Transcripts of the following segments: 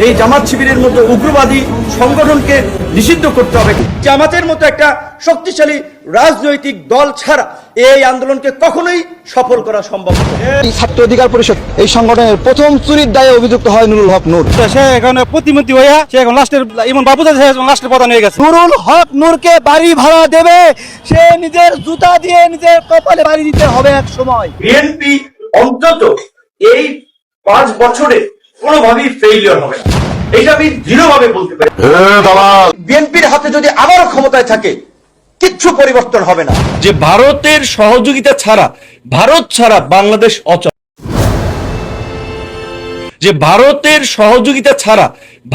এই জামাত শিবিরের মতো উগ্রবাদী সংগঠনকে নিষিদ্ধ করতে হবে। জামাতের মতো একটা শক্তিশালী রাজনৈতিক দল ছাড়া এই আন্দোলনকে কখনোই সফল করা সম্ভব নয়। ছাত্র অধিকার পরিষদ এই সংগঠনের প্রথম চুরির দায়ে অভিযুক্ত হয় নুরুল হক নূর। সে এখানে প্রতিমন্ত্রী হইয়া সে এখন লাস্টের ইমন বাবু লাস্টের প্রধান হয়ে গেছে। নুরুল হক নূরকে বাড়ি ভাড়া দেবে, সে নিজের জুতা দিয়ে নিজের কপালে বাড়ি দিতে হবে এক সময়। বিএনপি অন্তত এই 5 বছরে কোনোভাবেই ফেইলিয়র হবে না, এটা আমি দৃঢ়ভাবে বলতে পারি। বিএনপির হাতে যদি আবারও ক্ষমতায় থাকে কিচ্ছু পরিবর্তন হবে না। যে ভারতের সহযোগিতা ছাড়া, ভারত ছাড়া বাংলাদেশ অচল। যে ভারতের সহযোগিতা ছাড়া,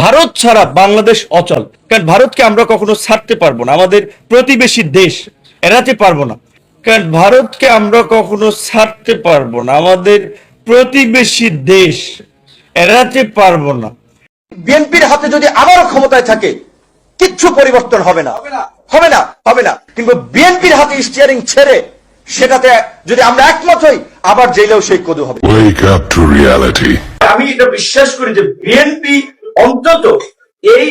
ভারত ছাড়া বাংলাদেশ অচল। কারণ ভারতকে আমরা কখনো ছাড়তে পারবো না, আমাদের প্রতিবেশী দেশ, এড়াতে পারবো না। কারণ ভারতকে আমরা কখনো ছাড়তে পারবো না, আমাদের প্রতিবেশী দেশ, এড়াতে পারবো না। বিএনপির হাতে যদি আবারও ক্ষমতায় থাকে কিচ্ছু পরিবর্তন হবে না, হবে না। কিন্তু বিএনপির হাতে স্টিয়ারিং ছেড়ে সেটাতে যদি আমরা একমত হই, আবার জেলেও সেই কদু হবে। আমি এটা বিশ্বাস করি যে বিএনপি অন্তত এই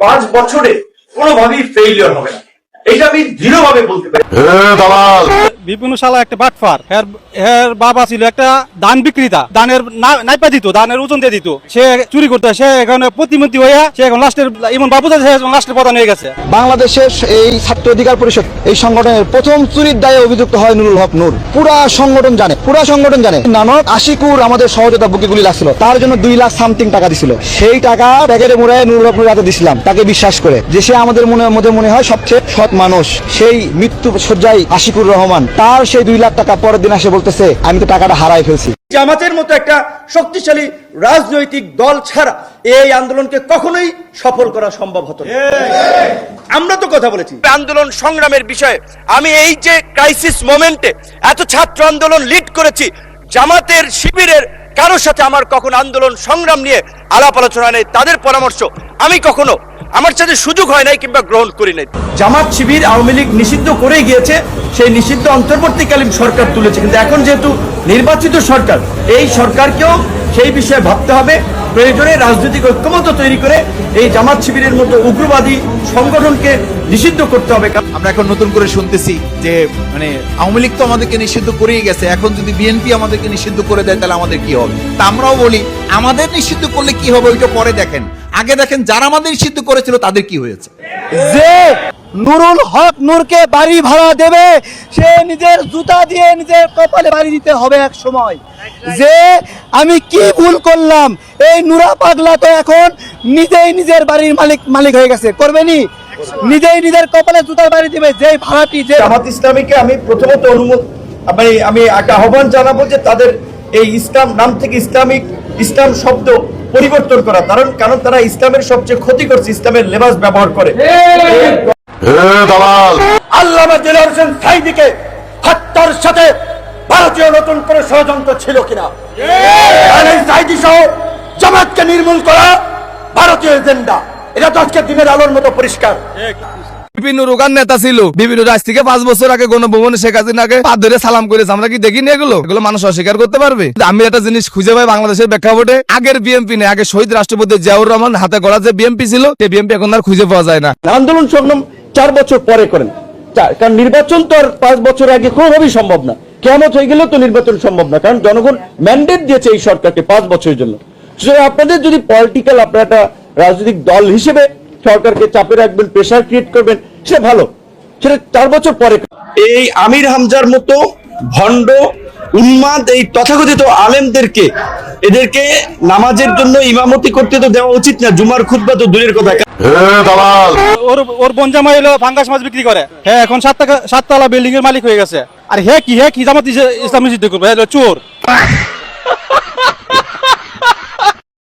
5 বছরে কোনোভাবেই ফেইলিয়র হবে না, এটা আমি দৃঢ়ভাবে বলতে পারি। বিপিন শালা একটা বাটফার, এর বাবা ছিল একটা ধান বিক্রেতা, ধানের নাইপা দিত, ধানের ওজন দিয়ে দিত, সে চুরি করতে, সে এখানে প্রতিমন্ত্রী হইয়া সে এখন লাস্টের ইমন বাবু লাস্টের প্রধান হয়ে গেছে। বাংলাদেশের এই ছাত্র অধিকার পরিষদ এই সংগঠনের প্রথম চুরির দায়ে অভিযুক্ত হয় নুরুল হক নূর। পুরা সংগঠন জানে নানক আশিকুর আমাদের সহযোগিতা বুকে গুলি লাগছিল, তার জন্য 2 লাখ সামথিং টাকা দিছিল। সেই টাকা প্যাকেটে মুড়ায় নুরুল হক নূরের হাতে দিছিলাম, তাকে বিশ্বাস করে যে সে আমাদের মনে হয় সবচেয়ে সৎ মানুষ। সেই মৃত্যু সজ্জায় আশিকুর রহমান, তার সেই 2 লাখ টাকা পরের দিন আসে বলতেছে আমি তো টাকাটা হারাই ফেলছি। জামাতের মতো একটা শক্তিশালী রাজনৈতিক দল ছাড়া এই আন্দোলনকে কখনোই সফল করা সম্ভব হতো না। আমরা তো কথা বলেছি আন্দোলন সংগ্রামের বিষয়ে। আমি এই যে ক্রাইসিস মোমেন্টে এত ছাত্র আন্দোলন লিড করেছি, জামাতের শিবিরের কারোর সাথে আমার কখনো আন্দোলন সংগ্রাম নিয়ে আলাপ আলোচনা নেই, তাদের পরামর্শ আমি কখনো আমার সাথে সুযোগ হয় নাই কিংবা গ্রহণ করি নাই। জামাত শিবির আওয়ামী লীগ নিষিদ্ধ করে গিয়েছে, সেই নিষিদ্ধ অন্তর্বর্তীকালীন সরকার তুলেছে, কিন্তু এখন যেহেতু নির্বাচিত সরকার, এই সরকারকেও সেই বিষয়ে ভাবতে হবে। প্রয়োজনে রাজনৈতিক ঐক্যমত্য তৈরি করে এই জামাত শিবিরের মতো উগ্রবাদী সংগঠনকে নিষিদ্ধ করতে হবে। আমরা এখন নতুন করে শুনতেছি যে মানে আওয়ামী লীগ তো আমাদেরকে নিষিদ্ধ করেই গেছে, এখন যদি বিএনপি আমাদেরকে নিষিদ্ধ করে দেয় তাহলে আমাদের কি হবে? তা আমরাও বলি আমাদের নিষিদ্ধ করলে কি হবে ওইটা পরে দেখেন, আগে দেখেন যারা আমাদের নিষিদ্ধ করেছিল তাদের কি হয়েছে। যে নুরুল হক নূরকে বাড়ি ভাড়া দেবে, সে নিজের জুতা দিয়ে নিজের কপালে বাড়ি দিতে হবে এক সময়। যে আমি কি ভুল করলাম, এই নুরা পাগলা তো এখন নিজেই নিজের বাড়ির মালিক হয়ে গেছে, করবেনি নিজেই নিজের কপালে জুতার বাড়ি দিবে। যে ভাড়াটি যে জামাত ইসলামীকে আমি প্রথমত আমি একটা আহ্বান জানাবো যে তাদের এই ইসলাম নাম থেকে ইসলাম শব্দ পরিবর্তন করা, কারণ তারা ইসলামের সবচেয়ে ক্ষতি করছে, ইসলামের লেবাস ব্যবহার করে। আল্লামা দেলোয়ার হোসেন সাঈদীকে হত্যার সাথে ভারতীয় নতুন করে ষড়যন্ত্র ছিল কিনা, সাঈদী সহ জামাতকে নির্মূল করা ভারতীয় এজেন্ডা, এটা তো আজকে দিনের আলোর মতো পরিষ্কার। বিভিন্ন রোগান নেতা ছিল, বিভিন্ন রাজ থেকে 5 বছর আগে গণভবনে শেখ হাসিনাকে পা ধরে সালাম করেছে, আমরা কি দেখিনি? এগুলো মানুষ অস্বীকার করতে পারবে? আমি একটা জিনিস খুঁজে পাই বাংলাদেশের প্রেক্ষাপটে, আগের বিএনপি নেই, আগে শহীদ রাষ্ট্রপতি জিয়াউর রহমান হাতে গড়া যে বিএনপি ছিল, সেই বিএনপি এখন আর খুঁজে পাওয়া যায় না। আন্দোলন সংগ্রাম 4 বছর পরে করেন, কারণ নির্বাচন তো আর 5 বছর আগে কোনোভাবেই সম্ভব না। কিয়ামত হয়ে গেলেও তো নির্বাচন সম্ভব না, কারণ জনগণ ম্যান্ডেট দিয়েছে এই সরকারকে 5 বছরের জন্য। আপনাদের যদি পলিটিক্যাল, আপনারা একটা রাজনৈতিক দল হিসেবে সরকারকে চাপে রাখবেন, প্রেশার ক্রিয়েট করবেন, সেটা ভালো, সেটা 4 বছর পরে। এই আমির হামজার মতো ভণ্ড উন্মাদ এই তথাকথিত আলেমদেরকে, এদেরকে নামাজের জন্য ইমামতি করতে তো দেওয়া উচিত না, জুমার খুতবা তো দূরের কথা। ওর বোন জামাই হলো ফাঙ্গাস মাছ বিক্রি করে, হ্যাঁ এখন 7 তলা বিল্ডিং এর মালিক হয়ে গেছে। আর হে কি জামাত ইসলাম নিষিদ্ধ করবে, চোর।